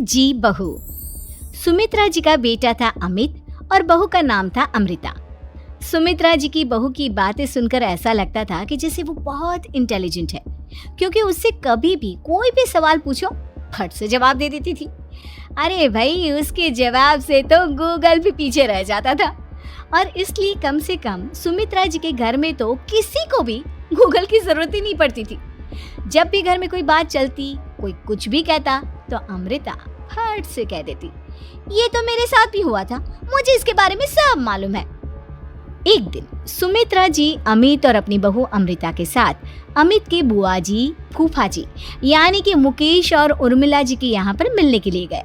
जी बहू। सुमित्रा जी का बेटा था अमित और बहू का नाम था अमृता। सुमित्रा जी की बहू की बातें सुनकर ऐसा लगता था कि जैसे वो बहुत इंटेलिजेंट है, क्योंकि उससे कभी भी कोई भी सवाल पूछो फट से जवाब दे देती थी। अरे भाई, उसके जवाब से तो गूगल भी पीछे रह जाता था। और इसलिए कम से कम सुमित्रा जी के घर में तो किसी को भी गूगल की जरूरत ही नहीं पड़ती थी। जब भी घर में कोई बात चलती, कोई कुछ भी कहता, तो अमृता फट से कह देती, ये तो मेरे साथ भी हुआ था, मुझे इसके बारे में सब मालूम है। एक दिन सुमित्रा जी अमित और अपनी बहू अमृता के साथ अमित के बुआ जी, फूफा जी यानी कि मुकेश और उर्मिला जी के यहाँ पर मिलने के लिए गए।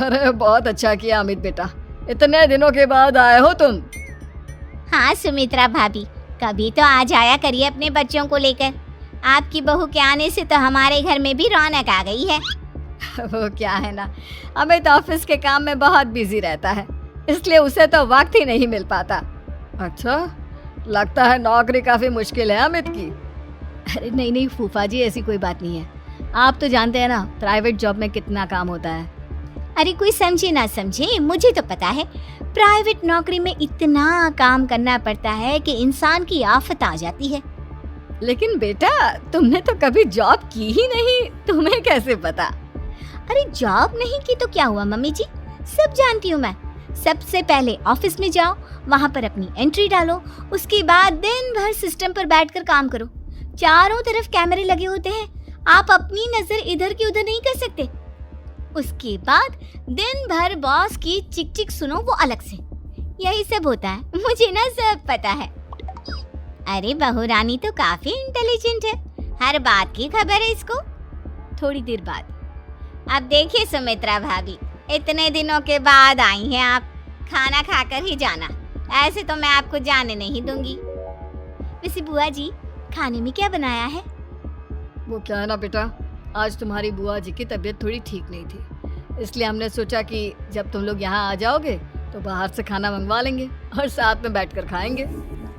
अरे बहुत अच्छा किया अमित बेटा, इतने दिनों के बाद आए हो तुम। हाँ सुमित्रा भाभी, कभी तो आ जाया करिए अपने बच्चों को लेकर। आपकी बहू के आने से तो हमारे घर में भी रौनक आ गई है। वो क्या है ना, अमित ऑफिस के काम में बहुत बिजी रहता है, इसलिए उसे तो वक्त ही नहीं मिल पाता। अच्छा, लगता है नौकरी काफी मुश्किल है अमित की। अरे नहीं नहीं फूफा जी, ऐसी कोई बात नहीं है। आप तो जानते हैं ना प्राइवेट जॉब में कितना काम होता है। अरे कोई समझे ना समझे, मुझे तो पता है प्राइवेट नौकरी में इतना काम करना पड़ता है कि इंसान की आफत आ जाती है। लेकिन बेटा, तुमने तो कभी जॉब की ही नहीं, तुम्हें कैसे पता? अरे जॉब नहीं की तो क्या हुआ मम्मी जी, सब जानती हूँ मैं। सबसे पहले ऑफिस में जाओ, वहाँ पर अपनी एंट्री डालो, उसके बाद दिन भर सिस्टम पर बैठकर काम करो। चारों तरफ कैमरे लगे होते हैं, आप अपनी नजर इधर की उधर नहीं कर सकते। उसके बाद दिन भर बॉस की चिक चिक सुनो, वो अलग से। यही सब होता है, मुझे ना सब पता है। अरे बहू रानी तो काफी इंटेलिजेंट है, हर बात की खबर है इसको। थोड़ी देर बाद, अब देखिए सुमित्रा भाभी, इतने दिनों के बाद आई हैं आप, खाना खाकर ही जाना, ऐसे तो मैं आपको जाने नहीं दूंगी। वैसे बुआ जी, खाने में क्या बनाया है? वो क्या है ना बेटा, आज तुम्हारी बुआ जी की तबीयत थोड़ी ठीक नहीं थी, इसलिए हमने सोचा कि जब तुम लोग यहाँ आ जाओगे तो बाहर से खाना मंगवा लेंगे और साथ में बैठकर खाएंगे।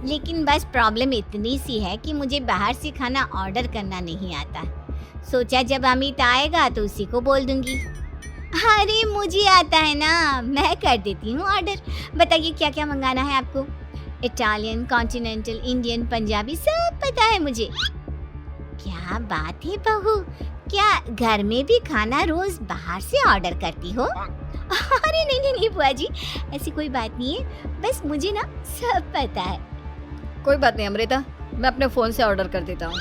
लेकिन बस प्रॉब्लम इतनी सी है कि मुझे बाहर से खाना ऑर्डर करना नहीं आता। सोचा जब अमित आएगा तो उसी को बोल दूंगी। अरे मुझे आता है ना, मैं कर देती हूँ ऑर्डर। बताइए क्या क्या मंगाना है आपको? इटालियन, कॉन्टिनेंटल, इंडियन, पंजाबी, सब पता है मुझे। क्या बात है बहू, क्या घर में भी खाना रोज बाहर से ऑर्डर करती हो? अरे नहीं नहीं नहीं बुआ जी, ऐसी कोई बात नहीं है, बस मुझे ना सब पता है। कोई बात नहीं अमृता, मैं अपने फोन से ऑर्डर कर देता हूँ।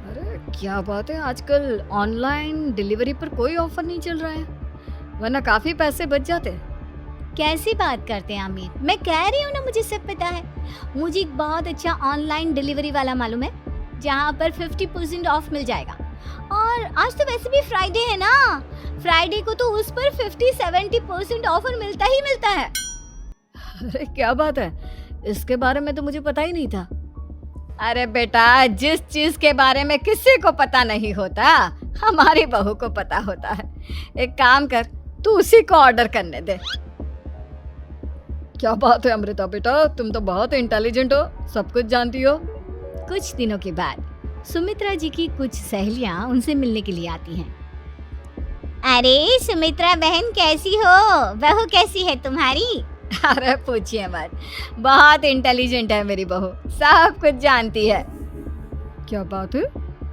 अरे क्या बात है, आजकल ऑनलाइन डिलीवरी पर कोई ऑफर नहीं चल रहा है, वरना काफी पैसे बच जाते। कैसी बात करते हैं अमित, मैं कह रही हूँ ना मुझे सब पता है। मुझे एक बहुत अच्छा ऑनलाइन डिलीवरी वाला मालूम है, जहाँ पर 50% ऑफ मिल जाएगा। और आज तो वैसे भी फ्राइडे है ना, फ्राइडे को तो उस पर 50-70% ऑफर मिलता ही मिलता है। अरे क्या बात है, इसके बारे में तो मुझे पता ही नहीं था। अरे बेटा, जिस चीज के बारे में किसी को पता नहीं होता, हमारी बहू को पता होता है। एक काम कर, तू उसी को ऑर्डर करने दे। क्या बात है अमृता बेटा, तुम तो बहुत इंटेलिजेंट हो, सब कुछ जानती हो। कुछ दिनों के बाद सुमित्रा जी की कुछ सहेलियां उनसे मिलने के लिए आती हैं। अरे सुमित्रा बहन कैसी हो, बहू कैसी है तुम्हारी? अरे पूछिए मत, बहुत इंटेलिजेंट है मेरी बहू, सब कुछ जानती है। क्या बात है,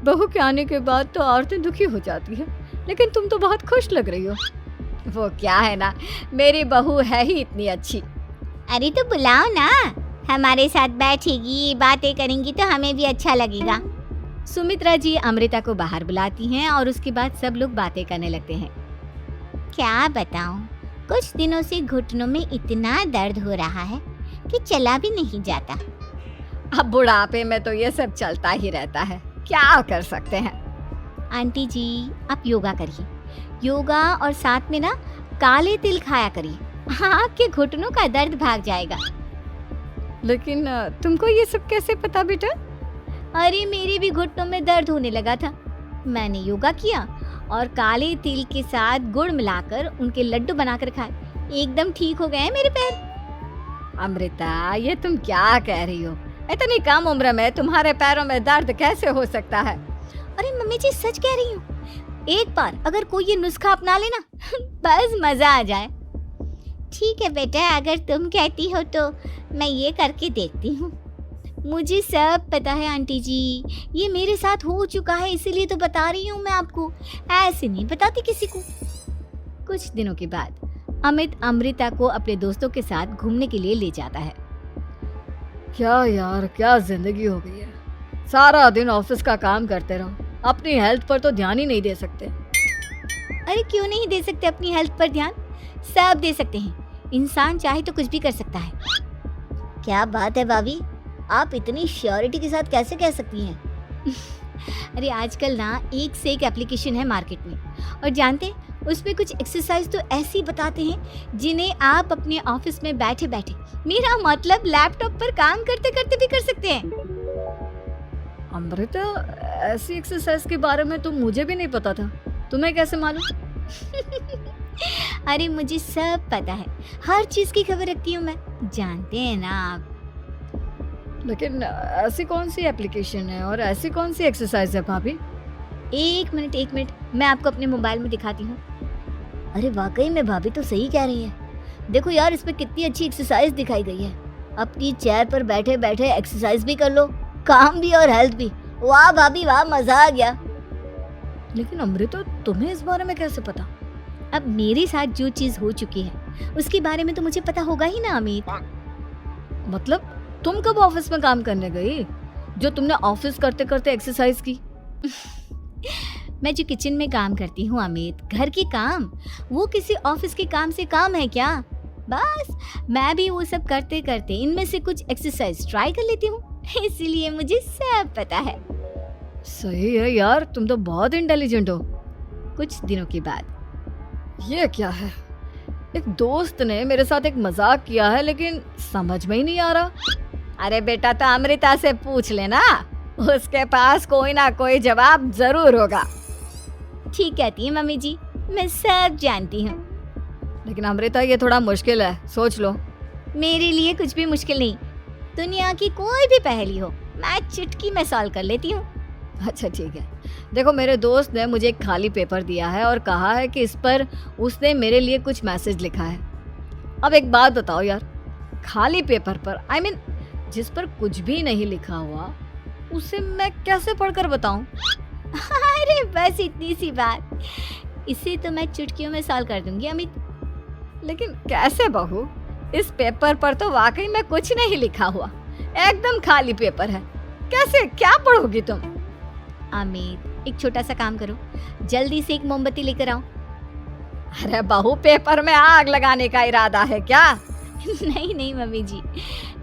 बहू के आने के बाद तो औरतें दुखी हो जाती है, लेकिन तुम तो बहुत खुश लग रही हो। वो क्या है ना, मेरी बहू है ही इतनी अच्छी। अरे तो बुलाओ ना, हमारे साथ बैठेगी, बातें करेंगी तो हमें भी अच्छा लगेगा। सुमित्रा जी अमृता को बाहर बुलाती हैं और उसके बाद सब लोग बातें करने लगते हैं। क्या बताऊं, कुछ दिनों से घुटनों में इतना दर्द हो रहा है कि चला भी नहीं जाता। अब बुढ़ापे में तो ये सब चलता ही रहता है, क्या कर सकते हैं। आंटी जी, आप योगा करिए, योगा और साथ में ना काले तिल खाया करिए, आपके घुटनों का दर्द भाग जाएगा। लेकिन तुमको ये सब कैसे पता बेटा? अरे मेरे भी घुटनों में दर्द होने लगा था, मैंने योगा किया और काले तिल के साथ गुड़ मिलाकर उनके लड्डू बनाकर खाए, एकदम ठीक हो गए हैं मेरे पैर। अमृता, ये तुम क्या कह रही हो, इतनी कम उम्र में तुम्हारे पैरों में दर्द कैसे हो सकता है? अरे मम्मी जी सच कह रही हूँ, एक बार अगर कोई ये नुस्खा अपना लेना बस मजा आ जाए। ठीक है बेटा, अगर तुम कहती हो तो मैं ये करके देखती हूँ। मुझे सब पता है आंटी जी, ये मेरे साथ हो चुका है, इसीलिए तो बता रही हूँ मैं आपको, ऐसे नहीं बताती किसी को। कुछ दिनों के बाद अमित अमृता को अपने दोस्तों के साथ घूमने के लिए ले जाता है। क्या यार, क्या जिंदगी हो गई है। सारा दिन ऑफिस का काम करते रहो, अपनी हेल्थ पर तो ध्यान ही नहीं दे सकते। अरे क्यों नहीं दे सकते अपनी हेल्थ पर ध्यान, सब दे सकते हैं। इंसान चाहे तो कुछ भी कर सकता है। क्या बात है भाभी, आप इतनी श्योरिटी के साथ कैसे कह सकती हैं? अरे आजकल ना एक से एक एप्लीकेशन है मार्केट में, और जानते हैं उसमें कुछ एक्सरसाइज तो ऐसी बताते हैं जिन्हें आप अपने ऑफिस में बैठे बैठे, मेरा मतलब लैपटॉप पर काम करते करते भी कर सकते हैं। अमृता, ऐसी एक्सरसाइज के बारे में तो मुझे भी नहीं पता था, तुम्हें कैसे मालूम? अरे मुझे सब पता है, हर चीज की खबर रखती हूँ मैं, जानते हैं ना आप। लेकिन ऐसी कौन सी एप्लीकेशन है और ऐसी कौन सी एक्सरसाइज है भाभी? एक मिनट, मैं आपको अपने मोबाइल में दिखाती हूँ। अरे वाकई में भाभी तो सही कह रही है। देखो यार, इसमें कितनी अच्छी एक्सरसाइज दिखाई गई है। अपनी चेयर पर बैठे बैठे एक्सरसाइज भी कर लो, काम भी और हेल्थ भी। वाह भाभी वाह, मजा आ गया। लेकिन अमृता, तुम्हें इस बारे में कैसे पता? अब मेरे साथ जो चीज हो चुकी है उसके बारे में तो मुझे पता होगा ही ना अमित। मतलब तुम कब ऑफिस में काम करने गई जो तुमने ऑफिस करते करते एक्सरसाइज की? मैं जो किचन में काम करती हूँ अमित, घर के काम, वो किसी ऑफिस के काम से काम है क्या? बस मैं भी वो सब करते करते इनमें से कुछ एक्सरसाइज ट्राई कर लेती हूँ, इसीलिए मुझे सब पता है। सही है यार, तुम तो बहुत इंटेलिजेंट हो। कुछ दिनों के बाद, ये क्या है? एक दोस्त ने मेरे साथ एक मजाक किया है, लेकिन समझ में ही नहीं आ रहा। अरे बेटा, तो अमृता से पूछ लेना, उसके पास कोई ना कोई जवाब जरूर होगा। ठीक कहती है मम्मी जी, मैं सब जानती हूँ। लेकिन अमृता, ये थोड़ा मुश्किल है, सोच लो। मेरे लिए कुछ भी मुश्किल नहीं, दुनिया की कोई भी पहेली हो मैं चुटकी में सॉल्व कर लेती हूँ। अच्छा ठीक है, देखो मेरे दोस्त ने मुझे एक खाली पेपर दिया है और कहा है कि इस पर उसने मेरे लिए कुछ मैसेज लिखा है। अब एक बात बताओ यार, खाली पेपर पर, I mean, जिस पर कुछ भी नहीं लिखा हुआ, उसे मैं कैसे पढ़कर बताऊं? अरे बस इतनी सी बात, इसे तो मैं चुटकियों में सॉल्व कर दूंगी अमित। लेकिन कैसे बहू? इस पेपर पर तो वाकई में कुछ नहीं लिखा हुआ, एकदम खाली पेपर है, कैसे, क्या पढ़ोगी तुम? अमित, एक छोटा सा काम करो, जल्दी से एक मोमबत्ती लेकर आओ। अरे बहू, पेपर में आग लगाने का इरादा है क्या? नहीं मम्मी जी,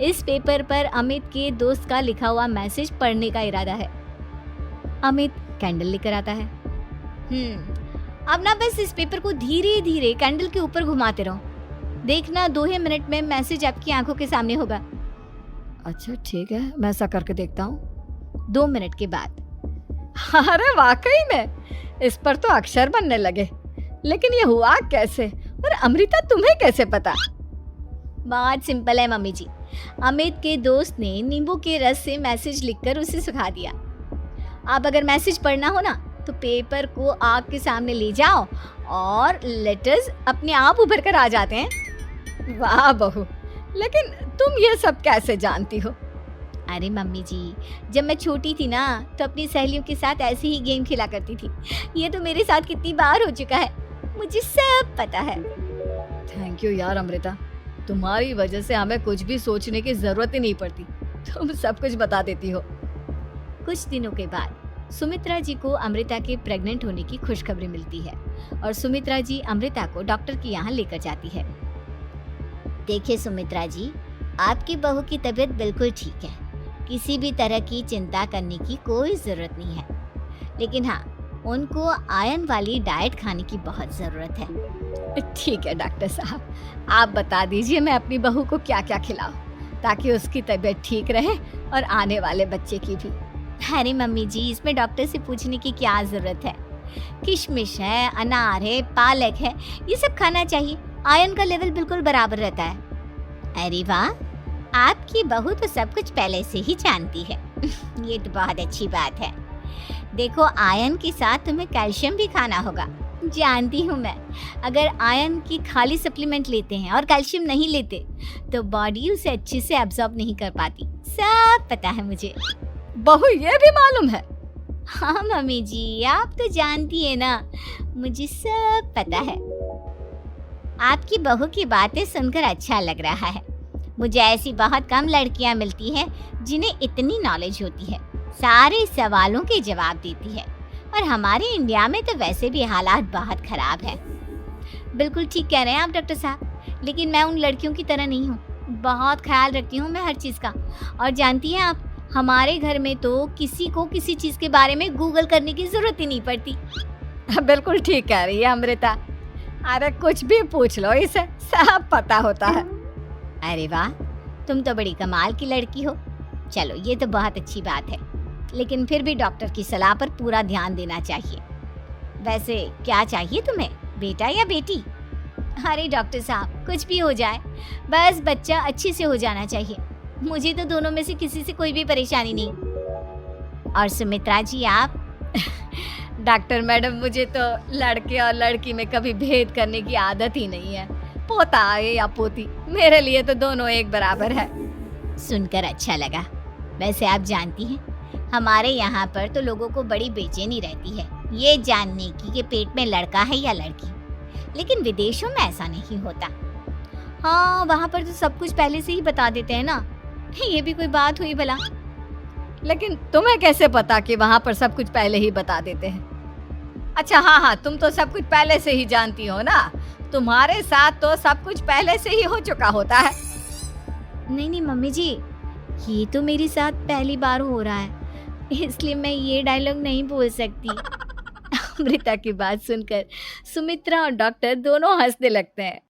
इस पेपर पर अमित के दोस्त का लिखा हुआ मैसेज पढ़ने का इरादा है। अमित कैंडल लेकर आता है। अब ना बस इस पेपर को धीरे धीरे कैंडल के ऊपर घुमाते रहो, देखना 2 ही मिनट में मैसेज आपकी आंखों के सामने होगा। अच्छा ठीक है, मैं ऐसा करके देखता हूँ। 2 मिनट के बाद, अरे वाकई में इस पर तो अक्षर बनने लगे, लेकिन ये हुआ कैसे? और अमृता, तुम्हें कैसे पता? बहुत सिंपल है मम्मी जी, अमित के दोस्त ने नींबू के रस से मैसेज लिखकर उसे सुखा दिया। अब अगर मैसेज पढ़ना हो ना तो पेपर को आग के सामने ले जाओ और लेटर्स अपने आप उभर कर आ जाते हैं। वाह बहू, लेकिन तुम ये सब कैसे जानती हो? अरे मम्मी जी, जब मैं छोटी थी ना तो अपनी सहेलियों के साथ ऐसे ही गेम खेला करती थी। ये तो मेरे साथ कितनी बार हो चुका है, मुझे सब पता है। थैंक यू यार अमृता, तुम्हारी वजह से हमें कुछ भी सोचने की जरूरत ही नहीं पड़ती, तुम सब कुछ बता देती हो। कुछ दिनों के बाद सुमित्रा जी को अमृता के प्रेग्नेंट होने की खुशखबरी मिलती है और सुमित्रा जी अमृता को डॉक्टर के यहाँ लेकर जाती है। देखिए सुमित्रा जी, आपकी बहू की तबीयत बिल्कुल ठीक है, किसी भी तरह की चिंता करने की कोई जरूरत नहीं है, लेकिन हाँ, उनको आयरन वाली डाइट खाने की बहुत जरूरत है। ठीक है डॉक्टर साहब, आप बता दीजिए मैं अपनी बहू को क्या क्या खिलाऊं ताकि उसकी तबीयत ठीक रहे और आने वाले बच्चे की भी। अरे मम्मी जी, इसमें डॉक्टर से पूछने की क्या जरूरत है, किशमिश है, अनार है, पालक है, ये सब खाना चाहिए, आयरन का लेवल बिल्कुल बराबर रहता है। अरे वाह, आपकी बहू तो सब कुछ पहले से ही जानती है। ये तो बहुत अच्छी बात है। देखो, आयरन के साथ तुम्हें कैल्शियम भी खाना होगा। जानती हूँ मैं, अगर आयरन की खाली सप्लीमेंट लेते हैं और कैल्शियम नहीं लेते तो बॉडी उसे अच्छे से एब्जॉर्ब नहीं कर पाती। सब पता है मुझे। बहू ये भी मालूम है? हाँ मम्मी जी, आप तो जानती है ना, मुझे सब पता है। आपकी बहू की बातें सुनकर अच्छा लग रहा है। मुझे ऐसी बहुत कम लड़कियां मिलती हैं जिन्हें इतनी नॉलेज होती है, सारे सवालों के जवाब देती है। और हमारे इंडिया में तो वैसे भी हालात बहुत खराब है। बिल्कुल ठीक कह रहे हैं आप डॉक्टर साहब, लेकिन मैं उन लड़कियों की तरह नहीं हूँ। बहुत ख्याल रखती हूँ मैं हर चीज़ का। और जानती हैं आप, हमारे घर में तो किसी को किसी चीज़ के बारे में गूगल करने की ज़रूरत ही नहीं पड़ती। बिल्कुल ठीक कह रही है अमृता। अरे कुछ भी पूछ लो इसे, सब पता होता है। अरे वाह, तुम तो बड़ी कमाल की लड़की हो। चलो, ये तो बहुत अच्छी बात है, लेकिन फिर भी डॉक्टर की सलाह पर पूरा ध्यान देना चाहिए। वैसे क्या चाहिए तुम्हें, बेटा या बेटी? अरे डॉक्टर साहब, कुछ भी हो जाए, बस बच्चा अच्छे से हो जाना चाहिए। मुझे तो दोनों में से किसी से कोई भी परेशानी नहीं। और सुमित्रा जी आप? डॉक्टर मैडम, मुझे तो लड़के और लड़की में कभी भेद करने की आदत ही नहीं है। पोता आए या पोती, मेरे लिए तो दोनों एक बराबर है। सुनकर अच्छा लगा। वैसे आप जानती हैं, हमारे यहाँ पर तो लोगों को बड़ी बेचैनी रहती है ये जानने की कि पेट में लड़का है या लड़की, लेकिन विदेशों में ऐसा नहीं होता। हाँ, वहाँ पर तो सब कुछ पहले से ही बता देते हैं ना। ये भी कोई बात हुई भला? लेकिन तुम्हें कैसे पता कि वहाँ पर सब कुछ पहले ही बता देते हैं? अच्छा हाँ, तुम तो सब कुछ पहले से ही जानती हो ना। तुम्हारे साथ तो सब कुछ पहले से ही हो चुका होता है। नहीं मम्मी जी, ये तो मेरे साथ पहली बार हो रहा है, इसलिए मैं ये डायलॉग नहीं बोल सकती। अमृता की बात सुनकर सुमित्रा और डॉक्टर दोनों हंसने लगते हैं।